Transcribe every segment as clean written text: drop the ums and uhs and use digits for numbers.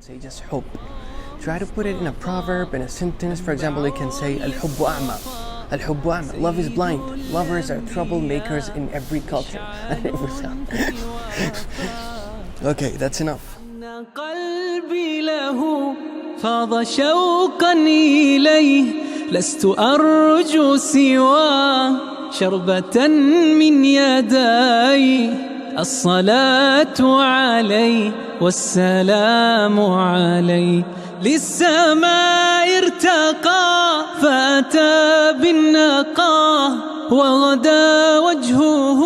say just حب. Try to put it in a proverb, in a sentence. For example, you can say الحب أعمى. الحب أعمى. Love is blind. Lovers are troublemakers in every culture. Okay, that's enough. قلبي له فاض شوقا إليه لست أرجو سوى شربة من يدي الصلاة عليه والسلام عليه للسماء ارتقى فأتى بالنقى وغدا وجهه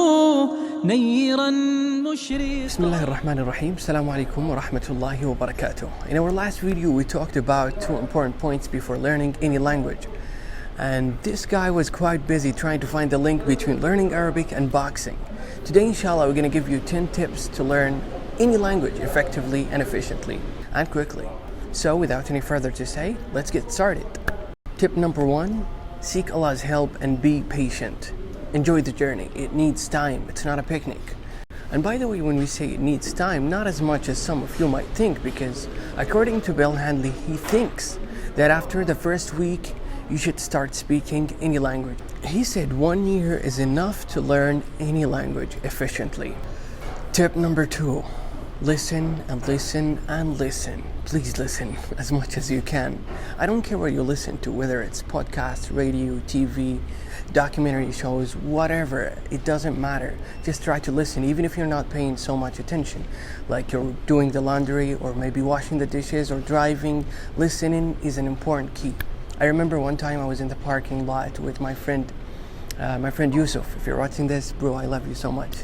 نيرا مشرقا. بسم الله الرحمن الرحيم. السلام عليكم ورحمة الله وبركاته. In our last video we talked about two important points before learning any language, and this guy was quite busy trying to find the link between learning Arabic and boxing. Today inshallah we're going to give you 10 tips to learn any language effectively and efficiently and quickly. So without any further to say, let's get started. Tip number 1, seek Allah's help and be patient. Enjoy the journey. It needs time. It's not a picnic. And by the way, when we say it needs time, not as much as some of you might think, because according to Bill Handley, he thinks that after the first week, you should start speaking any language. He said 1 year is enough to learn any language efficiently. Tip number 2, listen and listen and listen. Please listen as much as you can. I don't care what you listen to, whether it's podcasts, radio, TV, documentary shows, whatever, it doesn't matter. Just try to listen, even if you're not paying so much attention, like you're doing the laundry or maybe washing the dishes or driving. Listening is an important key. I remember one time I was in the parking lot with my friend Yusuf. If you're watching this, bro, I love you so much.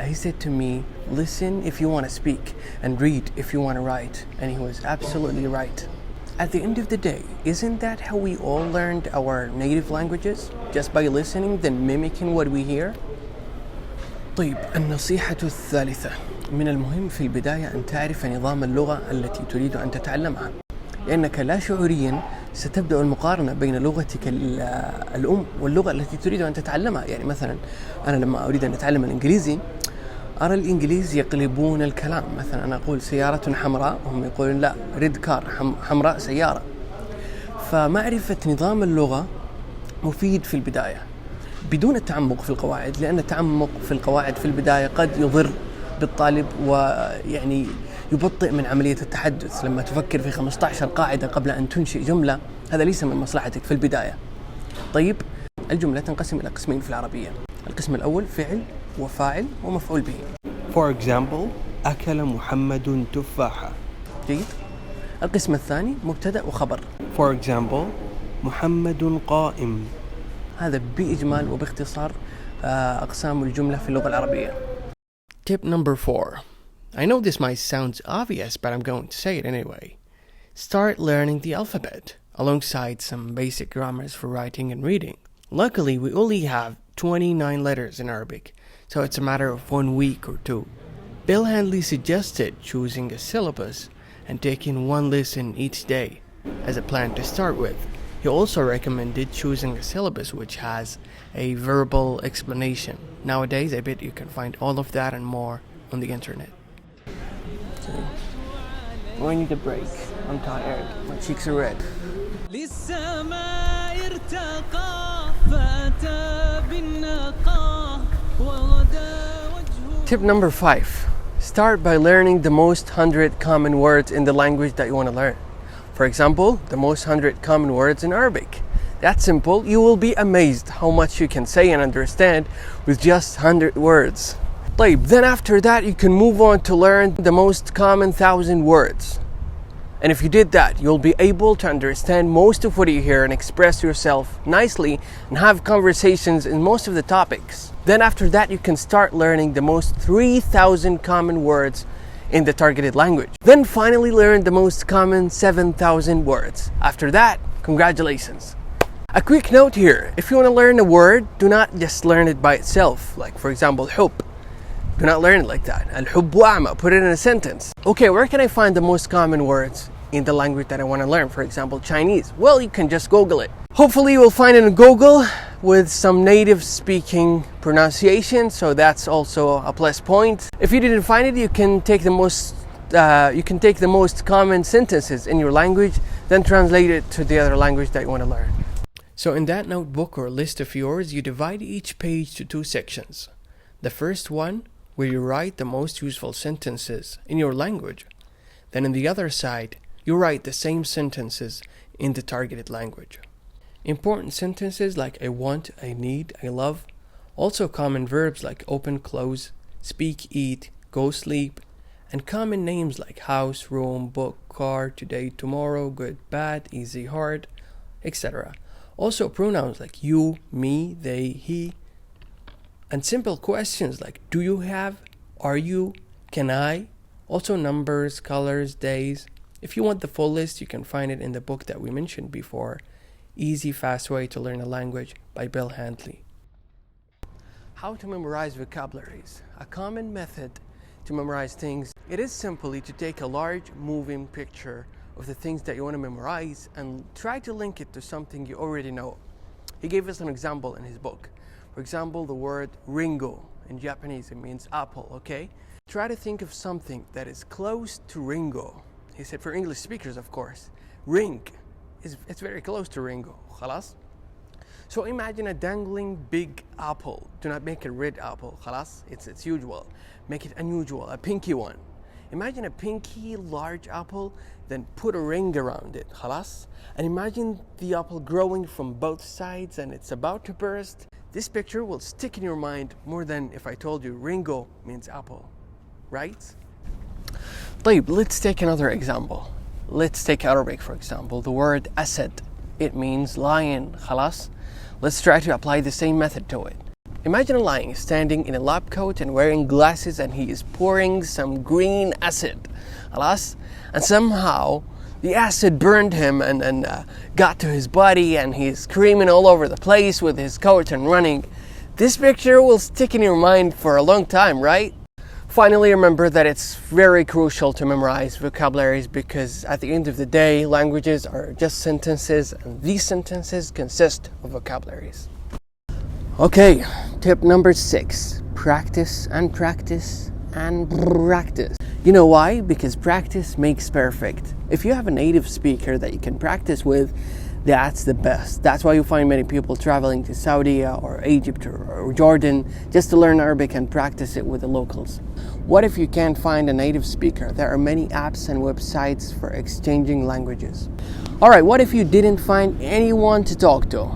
He said to me, listen if you want to speak and read if you want to write. And he was absolutely right. At the end of the day, isn't that how we all learned our native languages? Just by listening, then mimicking what we hear? طيب، النصيحة الثالثة: من المهم في البداية أن تعرف نظام اللغة التي تريد أن تتعلمها، لأنك لا شعوريا ستبدأ المقارنة بين لغتك الأم واللغة التي تريد أن تتعلمها. يعني مثلا أنا لما أريد أن أتعلم الإنجليزي أرى الإنجليز يقلبون الكلام. مثلا أنا أقول سيارة حمراء، هم يقولون لا، ريد كار، حمراء سيارة. فمعرفة نظام اللغة مفيد في البداية بدون التعمق في القواعد، لأن التعمق في القواعد في البداية قد يضر بالطالب ويعني يبطئ من عملية التحدث. لما تفكر في 15 قاعدة قبل أن تنشئ جملة، هذا ليس من مصلحتك في البداية. طيب، الجملة تنقسم إلى قسمين في العربية. القسم الأول فعل وفاعل ومفعول به. For example, أكل محمد تفاحة. جيد. القسم الثاني مبتدأ وخبر. For example, محمد قائم. هذا بإجمال وباختصار أقسام الجملة في اللغة العربية. Tip number 4. I know this might sound obvious, but I'm going to say it anyway. Start learning the alphabet alongside some basic grammars for writing and reading. Luckily, we only have 29 letters in Arabic, so it's a matter of 1 week or 2. Bill Handley suggested choosing a syllabus and taking one lesson each day as a plan to start with. He also recommended choosing a syllabus which has a verbal explanation. Nowadays, I bet you can find all of that and more on the internet. I need a break. I'm tired. My cheeks are red. Tip number 5. Start by learning the most 100 common words in the language that you want to learn. For example, the most 100 common words in Arabic. That's simple. You will be amazed how much you can say and understand with just 100 words. Then after that, you can move on to learn the most common 1,000 words. And if you did that, you'll be able to understand most of what you hear and express yourself nicely and have conversations in most of the topics. Then after that, you can start learning the most 3,000 common words in the targeted language. Then finally learn the most common 7,000 words. After that, congratulations. A quick note here: if you want to learn a word, do not just learn it by itself. Like for example, حب. Do not learn it like that. الحب أعمى. Put it in a sentence. Okay, where can I find the most common words in the language that I want to learn? For example, Chinese. Well, you can just Google it. Hopefully you will find it in Google with some native speaking pronunciation, so that's also a plus point. If you didn't find it, you can take the most you can take the most common sentences in your language, then translate it to the other language that you want to learn. So in that notebook or list of yours, you divide each page to 2 sections. The first one, where you write the most useful sentences in your language. Then on the other side, you write the same sentences in the targeted language. Important sentences like I want, I need, I love. Also common verbs like open, close, speak, eat, go, sleep. And common names like house, room, book, car, today, tomorrow, good, bad, easy, hard, etc. Also pronouns like you, me, they, he. And simple questions like do you have, are you, can I. Also numbers, colors, days. If you want the full list, you can find it in the book that we mentioned before, Easy Fast Way to Learn a Language by Bill Handley. How to memorize vocabularies. A common method to memorize things. It is simply to take a large moving picture of the things that you want to memorize and try to link it to something you already know. He gave us an example in his book. For example, the word ringo. In Japanese, it means apple, okay? Try to think of something that is close to ringo. He said for English speakers, of course. Ring. It's very close to ringo. خلاص? So imagine a dangling big apple. Do not make a red apple. خلاص? It's usual. Make it unusual, a pinky one. Imagine a pinky large apple, then put a ring around it. خلاص? And imagine the apple growing from both sides and it's about to burst. This picture will stick in your mind more than if I told you Ringo means apple, right? طيب, let's take another example. Let's take Arabic, for example. The word asad, it means lion. خلاص? Let's try to apply the same method to it. Imagine a lion standing in a lab coat and wearing glasses and he is pouring some green acid. خلاص? And somehow the acid burned him and got to his body and he's screaming all over the place with his coat and running. This picture will stick in your mind for a long time, right? Finally, remember that it's very crucial to memorize vocabularies because at the end of the day, languages are just sentences and these sentences consist of vocabularies. Okay, tip number 6. Practice and practice and practice. You know why? Because practice makes perfect. If you have a native speaker that you can practice with, that's the best. That's why you find many people traveling to Saudi or Egypt or Jordan just to learn Arabic and practice it with the locals. What if you can't find a native speaker? There are many apps and websites for exchanging languages. Alright, what if you didn't find anyone to talk to?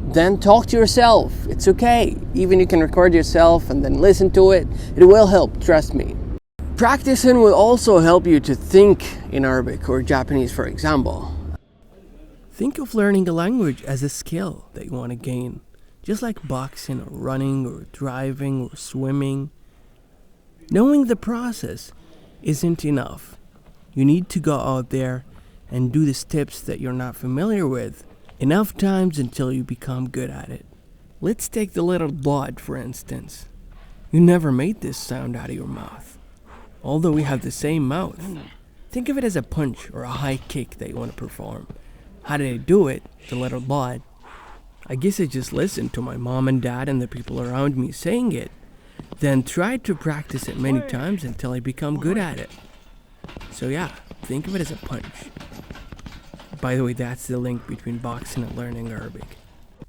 Then talk to yourself. It's okay. Even you can record yourself and then listen to it. It will help, trust me. Practicing will also help you to think in Arabic or Japanese, for example. Think of learning a language as a skill that you want to gain, just like boxing or running or driving or swimming. Knowing the process isn't enough. You need to go out there and do the steps that you're not familiar with enough times until you become good at it. Let's take the letter dot, for instance. You never made this sound out of your mouth, although we have the same mouth. Think of it as a punch or a high kick that you want to perform. How did I do it? The letter dot. I guess I just listened to my mom and dad and the people around me saying it, then tried to practice it many times until I become good at it. So yeah, think of it as a punch. By the way, that's the link between boxing and learning Arabic.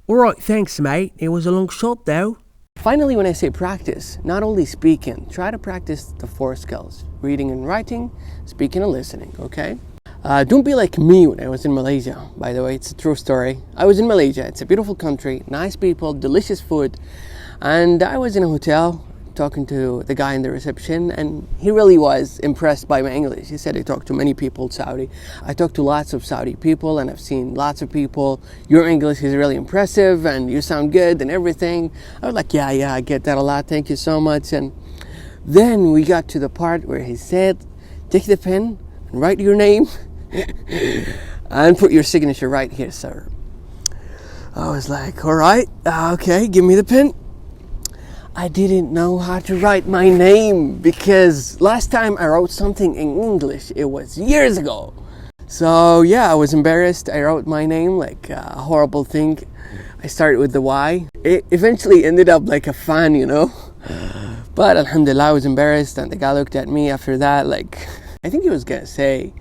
Alright, thanks mate. It was a long shot though. Finally, when I say practice, not only speaking, try to practice the 4 skills. Reading and writing, speaking and listening, okay? Don't be like me when I was in Malaysia. By the way, it's a true story. I was in Malaysia. It's a beautiful country, nice people, delicious food. And I was in a hotel talking to the guy in the reception, and he really was impressed by my English. He said, I talked to many people in Saudi. I talked to lots of Saudi people, and I've seen lots of people. Your English is really impressive, and you sound good and everything. I was like, yeah, I get that a lot. Thank you so much. And then we got to the part where he said, take the pen and write your name and put your signature right here, sir. I was like, all right, okay, give me the pen. I didn't know how to write my name because last time I wrote something in English, it was years ago. So yeah, I was embarrassed. I wrote my name like a horrible thing. I started with the Y. It eventually ended up like a fan, you know. But alhamdulillah, I was embarrassed, and the guy looked at me after that like, I think he was gonna say,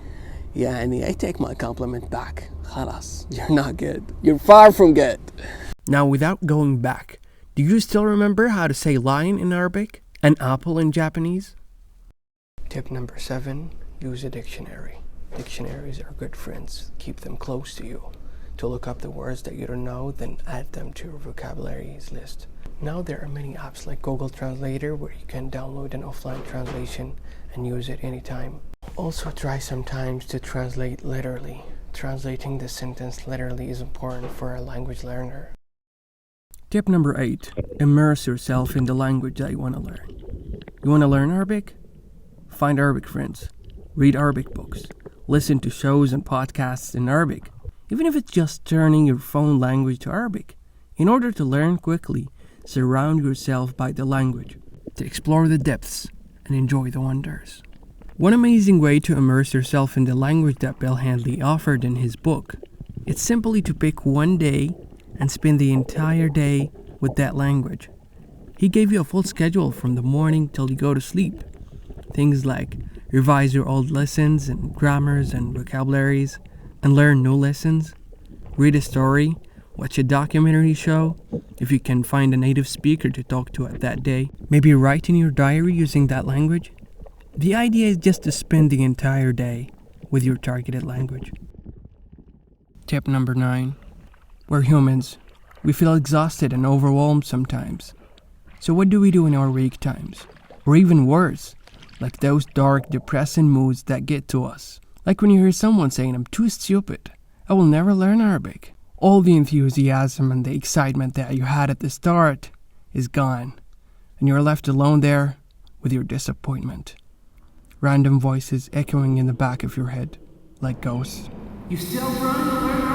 يعني I take my compliment back. خلاص, you're not good. You're far from good. Now, without going back, do you still remember how to say lion in Arabic and apple in Japanese? Tip number 7, use a dictionary. Dictionaries are good friends. Keep them close to you. To look up the words that you don't know, then add them to your vocabularies list. Now there are many apps like Google Translator where you can download an offline translation and use it anytime. Also try sometimes to translate literally. Translating the sentence literally is important for a language learner. Tip number 8. Immerse yourself in the language that you want to learn. You want to learn Arabic? Find Arabic friends. Read Arabic books. Listen to shows and podcasts in Arabic. Even if it's just turning your phone language to Arabic. In order to learn quickly, surround yourself by the language to explore the depths and enjoy the wonders. One amazing way to immerse yourself in the language that Bill Handley offered in his book, it's simply to pick one day and spend the entire day with that language. He gave you a full schedule from the morning till you go to sleep. Things like revise your old lessons and grammars and vocabularies and learn new lessons, read a story, watch a documentary show, if you can find a native speaker to talk to at that day, maybe write in your diary using that language. The idea is just to spend the entire day with your targeted language. Tip number 9. We're humans. We feel exhausted and overwhelmed sometimes. So what do we do in our weak times? Or even worse, like those dark, depressing moods that get to us. Like when you hear someone saying, I'm too stupid, I will never learn Arabic. All the enthusiasm and the excitement that you had at the start is gone, and you're left alone there with your disappointment. Random voices echoing in the back of your head, like ghosts. You still trying to learn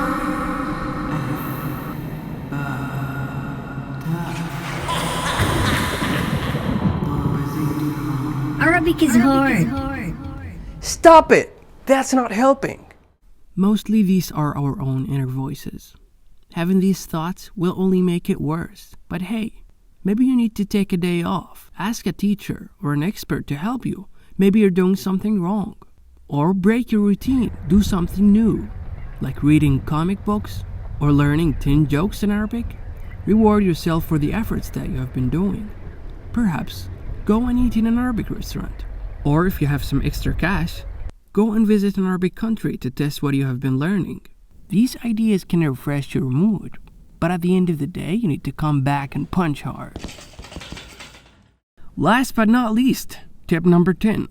Arabic is hard. Stop it! That's not helping. Mostly these are our own inner voices. Having these thoughts will only make it worse. But hey, maybe you need to take a day off. Ask a teacher or an expert to help you. Maybe you're doing something wrong. Or break your routine. Do something new, like reading comic books or learning 10 jokes in Arabic. Reward yourself for the efforts that you have been doing. Perhaps go and eat in an Arabic restaurant. Or if you have some extra cash, go and visit an Arabic country to test what you have been learning. These ideas can refresh your mood, but at the end of the day, you need to come back and punch hard. Last but not least, tip number 10.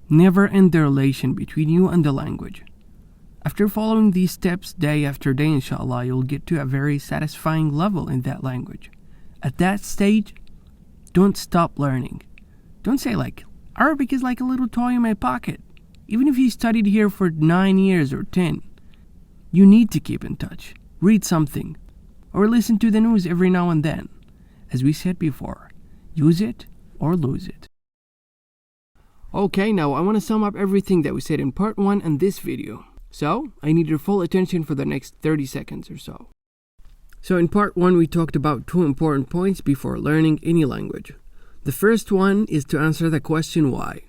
Never end the relation between you and the language. After following these steps day after day, inshallah, you'll get to a very satisfying level in that language. At that stage, don't stop learning. Don't say like, Arabic is like a little toy in my pocket. Even if you studied here for 9 years or 10, you need to keep in touch. Read something, or listen to the news every now and then. As we said before, use it or lose it. Okay, now I want to sum up everything that we said in part 1 and this video. So, I need your full attention for the next 30 seconds or so. So in part 1, we talked about 2 important points before learning any language. The first one is to answer the question why.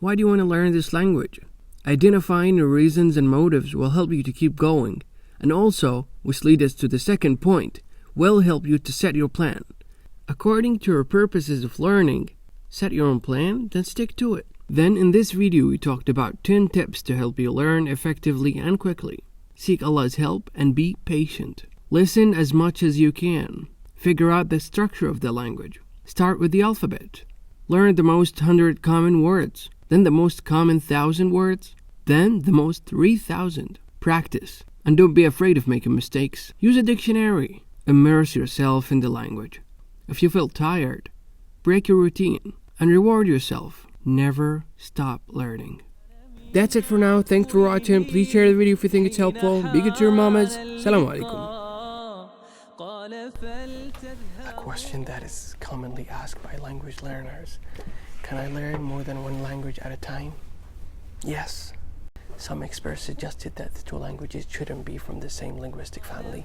Why do you want to learn this language? Identifying your reasons and motives will help you to keep going, and also, which leads us to the second point, will help you to set your plan. According to your purposes of learning, set your own plan, then stick to it. Then in this video we talked about 10 tips to help you learn effectively and quickly. Seek Allah's help and be patient. Listen as much as you can. Figure out the structure of the language. Start with the alphabet. Learn the most 100 common words, then the most common 1,000 words, then the most 3,000. Practice, and don't be afraid of making mistakes. Use a dictionary. Immerse yourself in the language. If you feel tired, break your routine and reward yourself. Never stop learning. That's it for now. Thanks for watching. Please share the video if you think it's helpful. Be good to your mamas. Salam alaikum. A question that is commonly asked by language learners. Can I learn more than one language at a time? Yes. Some experts suggested that the 2 languages shouldn't be from the same linguistic family.